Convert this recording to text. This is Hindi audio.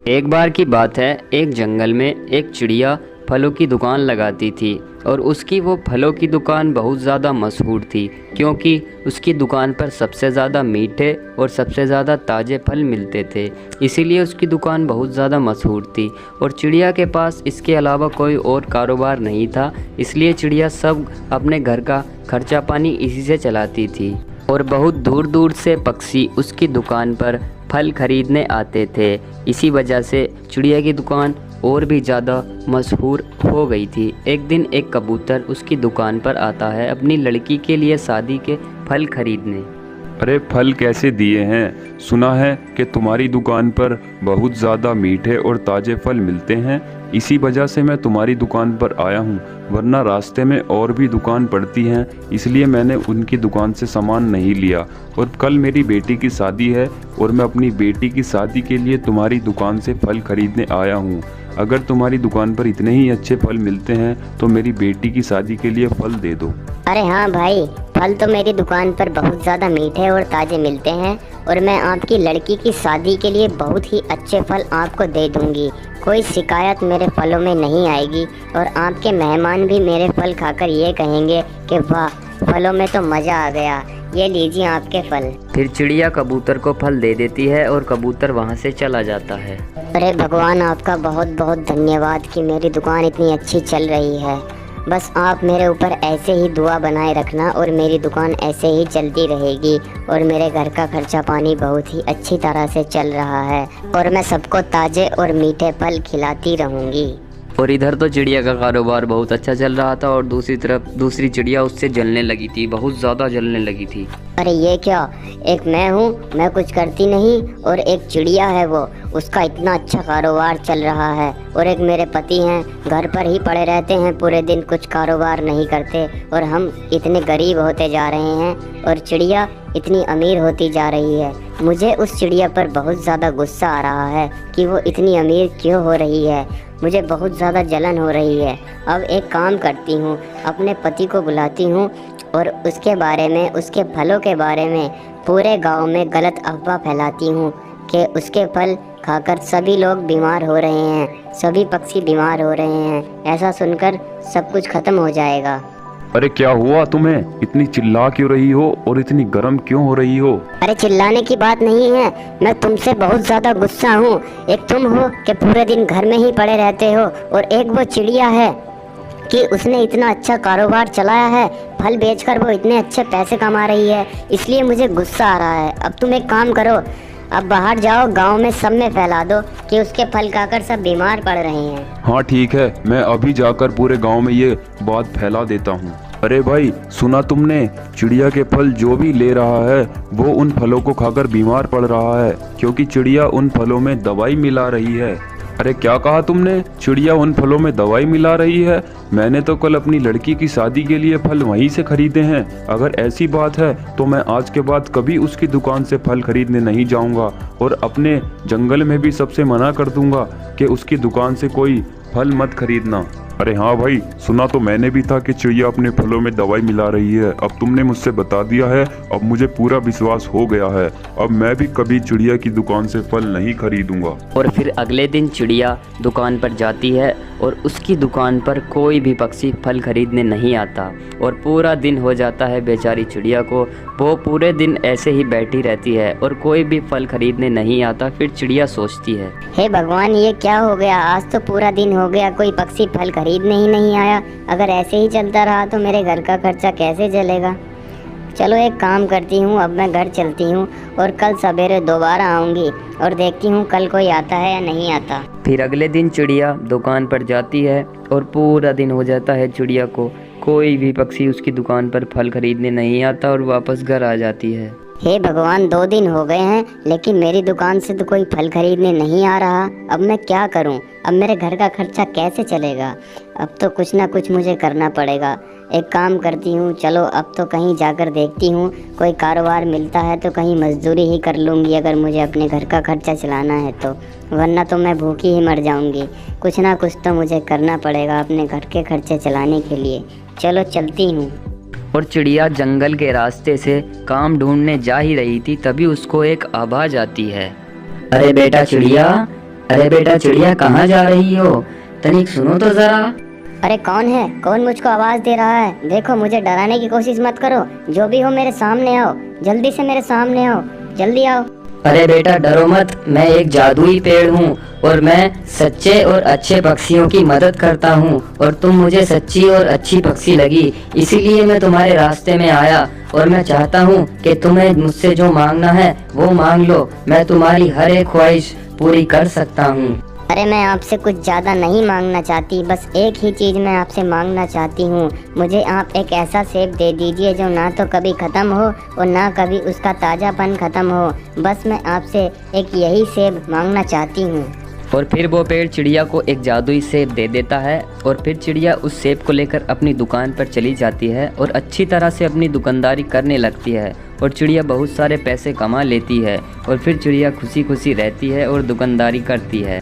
एक बार की बात है, एक जंगल में एक चिड़िया फलों की दुकान लगाती थी और उसकी वो फलों की दुकान बहुत ज़्यादा मशहूर थी क्योंकि उसकी दुकान पर सबसे ज़्यादा मीठे और सबसे ज़्यादा ताज़े फल मिलते थे। इसीलिए उसकी दुकान बहुत ज़्यादा मशहूर थी और चिड़िया के पास इसके अलावा कोई और कारोबार नहीं था। इसलिए चिड़िया सब अपने घर का खर्चा पानी इसी से चलाती थी और बहुत दूर दूर से पक्षी उसकी दुकान पर फल खरीदने आते थे। इसी वजह से चिड़िया की दुकान और भी ज़्यादा मशहूर हो गई थी। एक दिन एक कबूतर उसकी दुकान पर आता है अपनी लड़की के लिए शादी के फल खरीदने। अरे फल कैसे दिए हैं? सुना है कि तुम्हारी दुकान पर बहुत ज़्यादा मीठे और ताज़े फल मिलते हैं, इसी वजह से मैं तुम्हारी दुकान पर आया हूँ। वरना रास्ते में और भी दुकान पड़ती हैं, इसलिए मैंने उनकी दुकान से सामान नहीं लिया। और कल मेरी बेटी की शादी है और मैं अपनी बेटी की शादी के लिए तुम्हारी दुकान से फल खरीदने आया हूँ। अगर तुम्हारी दुकान पर इतने ही अच्छे फल मिलते हैं तो मेरी बेटी की शादी के लिए फल दे दो। अरे हाँ भाई, फल तो मेरी दुकान पर बहुत ज़्यादा मीठे और ताज़े मिलते हैं और मैं आपकी लड़की की शादी के लिए बहुत ही अच्छे फल आपको दे दूंगी। कोई शिकायत मेरे फलों में नहीं आएगी और आपके मेहमान भी मेरे फल खाकर ये कहेंगे कि वाह, फलों में तो मज़ा आ गया, ये लीजिए आपके फल। फिर चिड़िया कबूतर को फल दे देती है और कबूतर वहाँ से चला जाता है। अरे भगवान, आपका बहुत बहुत धन्यवाद कि मेरी दुकान इतनी अच्छी चल रही है। बस आप मेरे ऊपर ऐसे ही दुआ बनाए रखना और मेरी दुकान ऐसे ही चलती रहेगी और मेरे घर का खर्चा पानी बहुत ही अच्छी तरह से चल रहा है और मैं सबको ताज़े और मीठे फल खिलाती रहूँगी। और इधर तो चिड़िया का कारोबार बहुत अच्छा चल रहा था और दूसरी तरफ दूसरी चिड़िया उससे जलने लगी थी, बहुत ज़्यादा जलने लगी थी। अरे ये क्या, एक मैं हूँ, मैं कुछ करती नहीं, और एक चिड़िया है वो, उसका इतना अच्छा कारोबार चल रहा है, और एक मेरे पति हैं, घर पर ही पड़े रहते हैं पूरे दिन, कुछ कारोबार नहीं करते, और हम इतने गरीब होते जा रहे हैं और चिड़िया इतनी अमीर होती जा रही है। मुझे उस चिड़िया पर बहुत ज़्यादा गुस्सा आ रहा है कि वो इतनी अमीर क्यों हो रही है। मुझे बहुत ज़्यादा जलन हो रही है। अब एक काम करती हूँ, अपने पति को बुलाती हूँ और उसके बारे में, उसके फलों के बारे में पूरे गांव में गलत अफवाह फैलाती हूँ कि उसके फल खाकर सभी लोग बीमार हो रहे हैं, सभी पक्षी बीमार हो रहे हैं। ऐसा सुनकर सब कुछ ख़त्म हो जाएगा। अरे क्या हुआ तुम्हें? इतनी चिल्ला क्यों रही हो और इतनी गर्म क्यों हो रही हो? अरे चिल्लाने की बात नहीं है, मैं तुमसे बहुत ज़्यादा गुस्सा हूँ। एक तुम हो कि पूरे दिन घर में ही पड़े रहते हो, और एक वो चिड़िया है कि उसने इतना अच्छा कारोबार चलाया है, फल बेचकर वो इतने अच्छे पैसे कमा रही है, इसलिए मुझे गुस्सा आ रहा है। अब तुम एक काम करो, अब बाहर जाओ, गांव में सब में फैला दो कि उसके फल खाकर सब बीमार पड़ रहे हैं। हाँ ठीक है, मैं अभी जाकर पूरे गांव में ये बात फैला देता हूँ। अरे भाई, सुना तुमने? चिड़िया के फल जो भी ले रहा है वो उन फलों को खाकर बीमार पड़ रहा है क्योंकि चिड़िया उन फलों में दवाई मिला रही है। अरे क्या कहा तुमने? चिड़िया उन फलों में दवाई मिला रही है? मैंने तो कल अपनी लड़की की शादी के लिए फल वहीं से खरीदे हैं। अगर ऐसी बात है तो मैं आज के बाद कभी उसकी दुकान से फल खरीदने नहीं जाऊंगा और अपने जंगल में भी सबसे मना कर दूंगा कि उसकी दुकान से कोई फल मत खरीदना। अरे हाँ भाई, सुना तो मैंने भी था कि चिड़िया अपने फलों में दवाई मिला रही है। अब तुमने मुझसे बता दिया है, अब मुझे पूरा विश्वास हो गया है। अब मैं भी कभी चिड़िया की दुकान से फल नहीं खरीदूंगा। और फिर अगले दिन चिड़िया दुकान पर जाती है और उसकी दुकान पर कोई भी पक्षी फल खरीदने नहीं आता और पूरा दिन हो जाता है बेचारी चिड़िया को। वो पूरे दिन ऐसे ही बैठी रहती है और कोई भी फल खरीदने नहीं आता। फिर चिड़िया सोचती है, हे भगवान, ये क्या हो गया? आज तो पूरा दिन हो गया, कोई पक्षी फल खरीदने ही नहीं आया। अगर ऐसे ही चलता रहा तो मेरे घर का खर्चा कैसे चलेगा? चलो एक काम करती हूँ, अब मैं घर चलती हूँ और कल सवेरे दोबारा आऊँगी और देखती हूँ कल कोई आता है या नहीं आता। फिर अगले दिन चिड़िया दुकान पर जाती है और पूरा दिन हो जाता है चिड़िया को कोई भी पक्षी उसकी दुकान पर फल खरीदने नहीं आता और वापस घर आ जाती है। हे भगवान, 2 दिन हो गए हैं लेकिन मेरी दुकान से तो कोई फल खरीदने नहीं आ रहा। अब मैं क्या करूं? अब मेरे घर का खर्चा कैसे चलेगा? अब तो कुछ ना कुछ मुझे करना पड़ेगा। एक काम करती हूं, चलो अब तो कहीं जाकर देखती हूं, कोई कारोबार मिलता है तो कहीं मजदूरी ही कर लूँगी अगर मुझे अपने घर का खर्चा चलाना है तो, वरना तो मैं भूखी ही मर जाऊँगी। कुछ ना कुछ तो मुझे करना पड़ेगा अपने घर के खर्चे चलाने के लिए। चलो चलती हूँ। और चिड़िया जंगल के रास्ते से काम ढूंढने जा ही रही थी, तभी उसको एक आवाज आती है, अरे बेटा चिड़िया, अरे बेटा चिड़िया कहाँ जा रही हो? तनिक सुनो तो जरा। अरे कौन है? कौन मुझको आवाज दे रहा है? देखो, मुझे डराने की कोशिश मत करो। जो भी हो मेरे सामने आओ, जल्दी से मेरे सामने आओ, जल्दी आओ। अरे बेटा डरो मत, मैं एक जादुई पेड़ हूँ और मैं सच्चे और अच्छे पक्षियों की मदद करता हूँ और तुम मुझे सच्ची और अच्छी पक्षी लगी, इसीलिए मैं तुम्हारे रास्ते में आया और मैं चाहता हूँ कि तुम्हें मुझसे जो मांगना है वो मांग लो। मैं तुम्हारी हर एक ख्वाहिश पूरी कर सकता हूँ। अरे मैं आपसे कुछ ज़्यादा नहीं मांगना चाहती, बस एक ही चीज़ मैं आपसे मांगना चाहती हूँ। मुझे आप एक ऐसा सेब दे दीजिए जो ना तो कभी ख़त्म हो और ना कभी उसका ताज़ापन ख़त्म हो। बस मैं आपसे एक यही सेब मांगना चाहती हूँ। और फिर वो पेड़ चिड़िया को एक जादुई सेब दे देता है और फिर चिड़िया उस सेब को लेकर अपनी दुकान पर चली जाती है और अच्छी तरह से अपनी दुकानदारी करने लगती है और चिड़िया बहुत सारे पैसे कमा लेती है और फिर चिड़िया खुशी खुशी रहती है और दुकानदारी करती है।